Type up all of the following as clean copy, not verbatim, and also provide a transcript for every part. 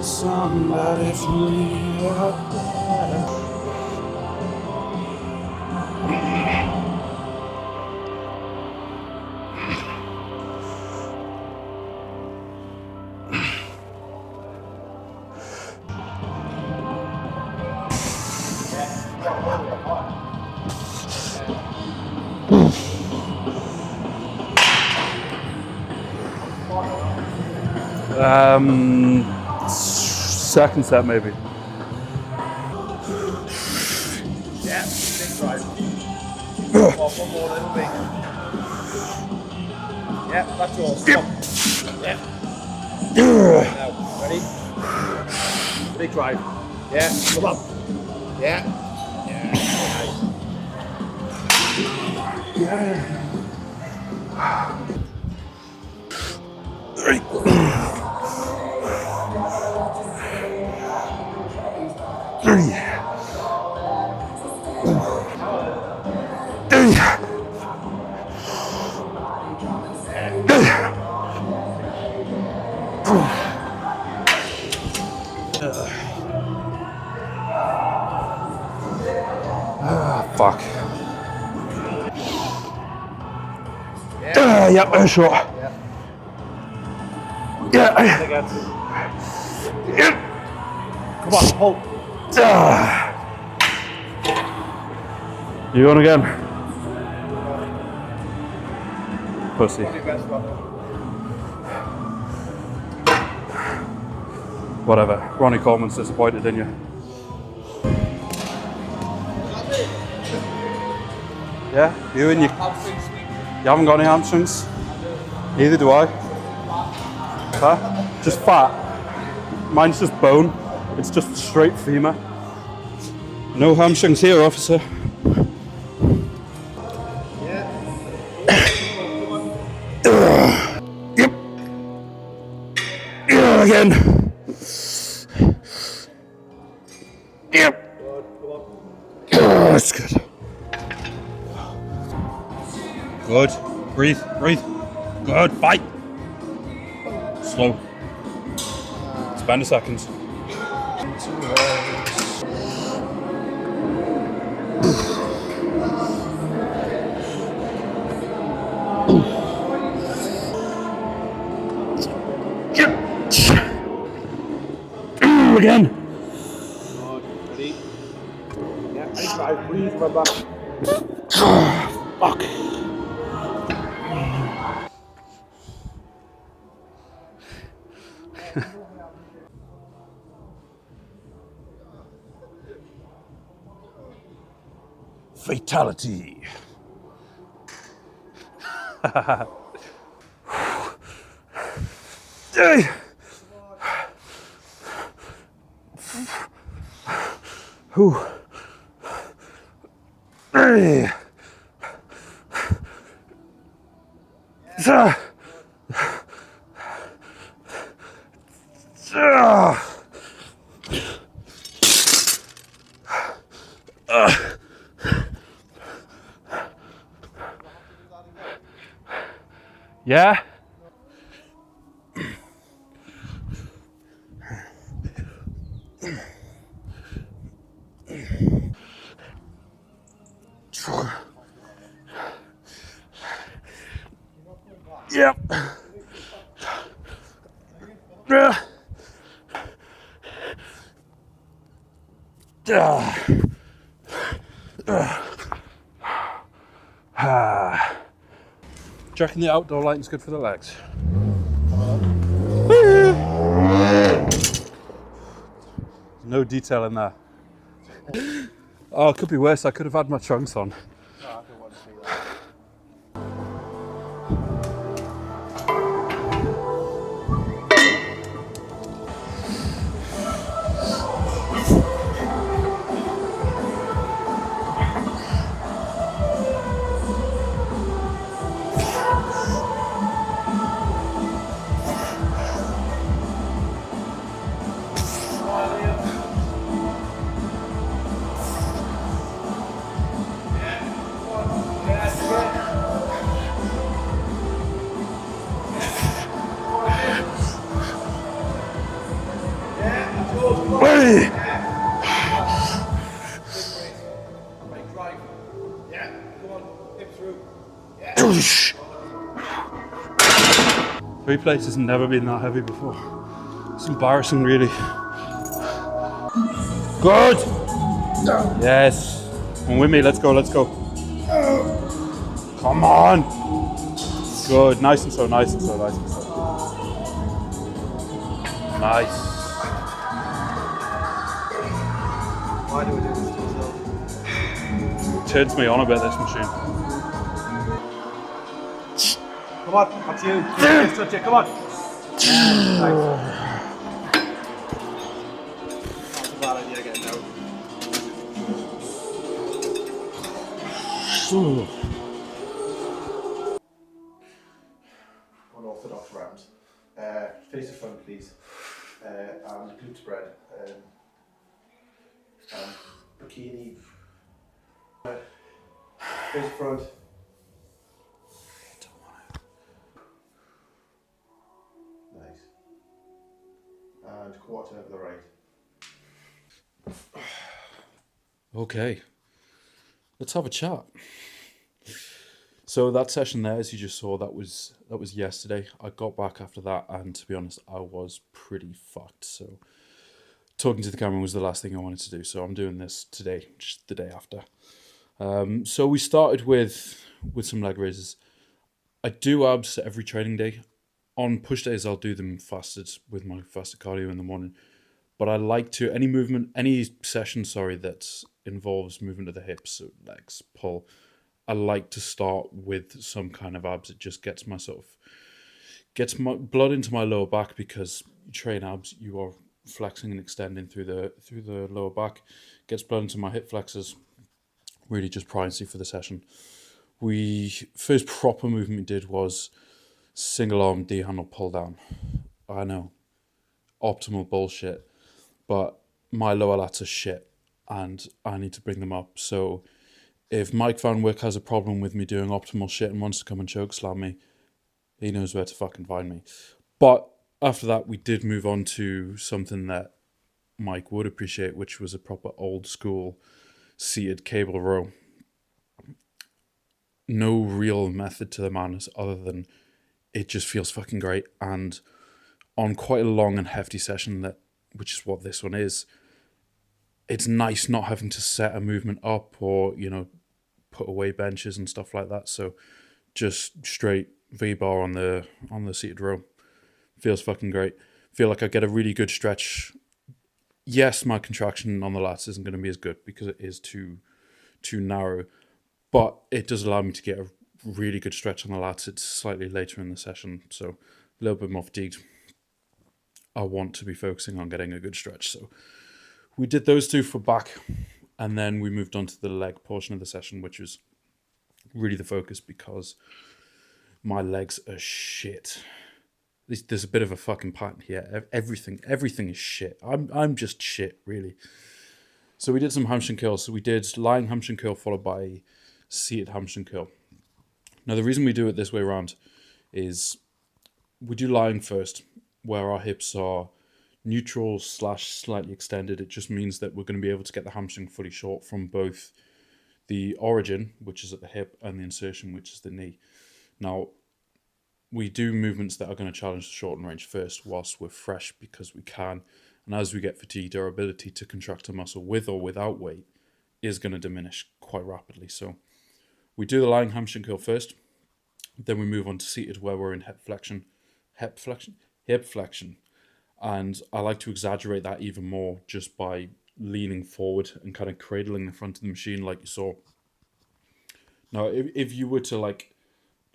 Somebody for me out there. Second set maybe. Yeah, big drive. One more little big. Yeah, that's all. Stop. Yeah. Now, ready? Big drive. Yeah, come on. Yeah. Yeah. Fuck. Yep, short. Yeah. Yep. Come on, hold. You on again? Pussy. Whatever. Ronnie Coleman's disappointed in you. Yeah, you and you. You haven't got any hamstrings? Neither do I. Huh? Just fat. Mine's just bone. It's just straight femur. No hamstrings here, officer. Yep. Yeah, again. Yep. That's good. Good. Breathe, breathe. Good. Fight. Slow. Spend a second. Again. Ready? Yeah, big drive. Breathe, remember. Fuck. Fatality. Hey. Whew. Hey. Yeah. Yep. Do you reckon the outdoor lighting's good for the legs? No detail in there. Oh, it could be worse. I could have had my trunks on. No, I don't want to see that. 3 plates has never been that heavy before. It's embarrassing, really. Good! Yes. Come with me, let's go, let's go. Come on! Good, nice and slow, nice and slow, nice and slow. Nice. Why do we do this to ourselves? Turns me on a bit, this machine. Come on, that's you. Just touch it, come on. Nice. That's a bad idea getting out. Unorthodox rounds. Face to front, please. And glute spread. Bikini. Face front. Nice. And quarter to the right. Okay, let's have a chat. So that session there, as you just saw, that was yesterday. I got back after that, and to be honest, I was pretty fucked. So talking to the camera was the last thing I wanted to do. So I'm doing this today, just the day after. So we started with some leg raises. I do abs every training day. On push days, I'll do them fasted with my fasted cardio in the morning. But I like to, any session, that involves movement of the hips, so legs, pull, I like to start with some kind of abs. It just gets my blood into my lower back, because you train abs, you are flexing and extending through the lower back. Gets blood into my hip flexors. Really just primacy for the session. First proper movement we did was single arm D handle pull down. I know, optimal bullshit, but my lower lats are shit and I need to bring them up. So if Mike Van Wyck has a problem with me doing optimal shit and wants to come and choke slam me, he knows where to fucking find me. But after that, we did move on to something that Mike would appreciate, which was a proper old school seated cable row. No real method to the madness other than it just feels fucking great. And on quite a long and hefty session, which is what this one is, it's nice not having to set a movement up or, put away benches and stuff like that. So just straight V-bar on the seated row. Feels fucking great. Feel like I get a really good stretch. Yes, my contraction on the lats isn't going to be as good because it is too narrow, but it does allow me to get a really good stretch on the lats. It's slightly later in the session, so a little bit more fatigued. I want to be focusing on getting a good stretch. So we did those two for back, and then we moved on to the leg portion of the session, which was really the focus because my legs are shit. There's a bit of a fucking pattern here. Everything is shit. I'm just shit, really. So we did some hamstring curls. So we did lying hamstring curl followed by seated hamstring curl. Now the reason we do it this way around is we do lying first, where our hips are neutral / slightly extended. It just means that we're going to be able to get the hamstring fully short from both the origin, which is at the hip, and the insertion, which is the knee. Now, we do movements that are going to challenge the shorten range first whilst we're fresh, because we can. And as we get fatigued, our ability to contract a muscle with or without weight is going to diminish quite rapidly. So we do the lying hamstring curl first. Then we move on to seated, where we're in hip flexion. And I like to exaggerate that even more just by leaning forward and kind of cradling the front of the machine like you saw. Now, if you were to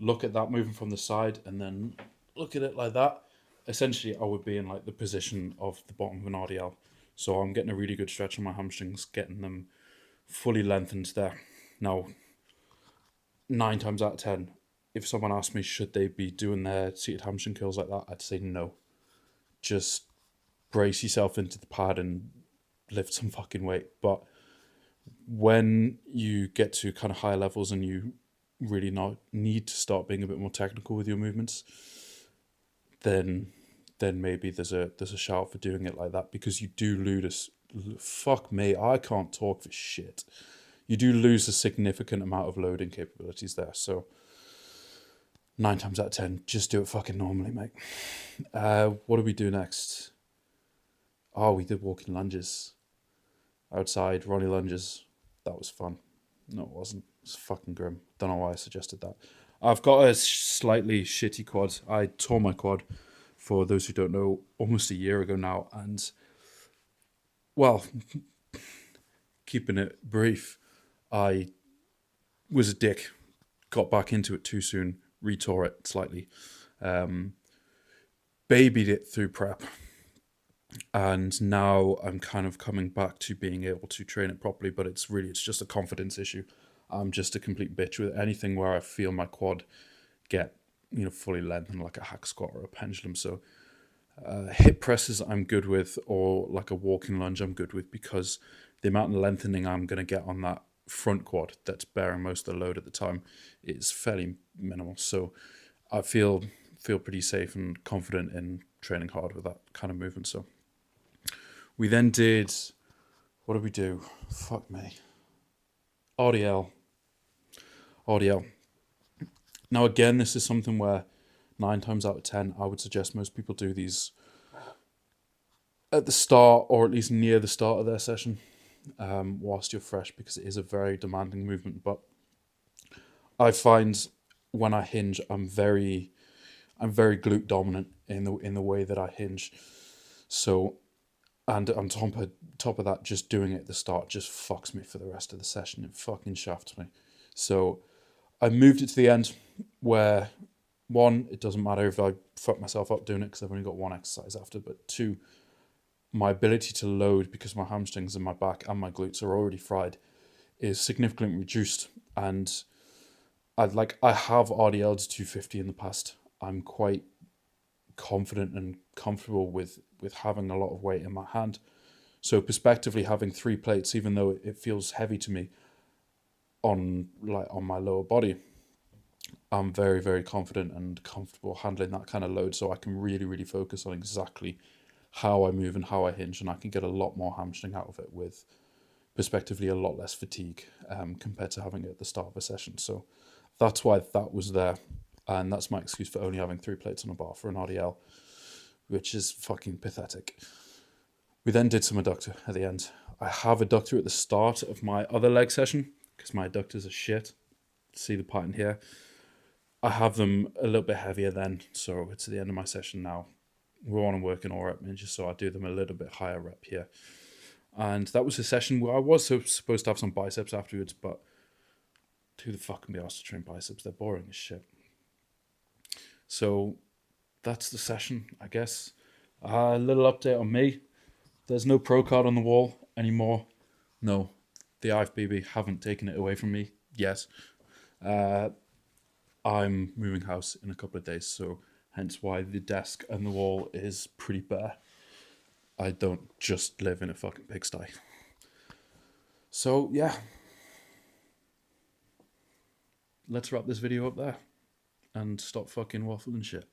look at that moving from the side and then look at it like that, essentially I would be in the position of the bottom of an RDL. So I'm getting a really good stretch on my hamstrings, getting them fully lengthened there. Now, 9 times out of 10, if someone asked me should they be doing their seated hamstring curls like that, I'd say no. Just brace yourself into the pad and lift some fucking weight. But when you get to kind of higher levels and you really not need to start being a bit more technical with your movements, then maybe there's a shout for doing it like that, because you do lose fuck me, I can't talk for shit. You do lose a significant amount of loading capabilities there. So 9 times out of 10, just do it fucking normally, mate. What do we do next? Oh, we did walking lunges. Outside, Ronnie lunges. That was fun. No, it wasn't. It's fucking grim. Don't know why I suggested that. I've got a slightly shitty quad. I tore my quad, for those who don't know, almost a year ago now. And, well, keeping it brief, I was a dick. Got back into it too soon. Retore it slightly. Babied it through prep. And now I'm kind of coming back to being able to train it properly, but it's just a confidence issue. I'm just a complete bitch with anything where I feel my quad get, fully lengthened like a hack squat or a pendulum. So hip presses I'm good with, or like a walking lunge I'm good with, because the amount of lengthening I'm going to get on that front quad that's bearing most of the load at the time is fairly minimal. So I feel pretty safe and confident in training hard with that kind of movement. So we then did, what did we do? Fuck me. RDL. Now again, this is something where 9 times out of 10, I would suggest most people do these at the start, or at least near the start of their session, whilst you're fresh, because it is a very demanding movement. But I find when I hinge, I'm very glute dominant in the way that I hinge. So, and on top of that, just doing it at the start just fucks me for the rest of the session. It fucking shafts me. So I moved it to the end, where one, it doesn't matter if I fuck myself up doing it because I've only got one exercise after, but two, my ability to load, because my hamstrings and my back and my glutes are already fried, is significantly reduced. And I have RDL'd 250 in the past. I'm quite confident and comfortable with having a lot of weight in my hand. So prospectively, having 3 plates, even though it feels heavy to me on my lower body, I'm very, very confident and comfortable handling that kind of load. So I can really, really focus on exactly how I move and how I hinge, and I can get a lot more hamstring out of it with prospectively a lot less fatigue compared to having it at the start of a session. So that's why that was there. And that's my excuse for only having 3 plates on a bar for an RDL, which is fucking pathetic. We then did some adductor at the end. I have adductor at the start of my other leg session because my adductors are shit. See the pattern here? I have them a little bit heavier then, so it's at the end of my session now. We're on a working all rep minges, so I do them a little bit higher rep here. And that was a session where I was supposed to have some biceps afterwards, but who the fuck can be asked to train biceps? They're boring as shit. So that's the session, I guess. A little update on me. There's no pro card on the wall anymore. No, the Ifbb haven't taken it away from me yet. I'm moving house in a couple of days, so hence why the desk and the wall is pretty bare. I don't just live in a fucking pigsty. So yeah, let's wrap this video up there and stop fucking waffling shit.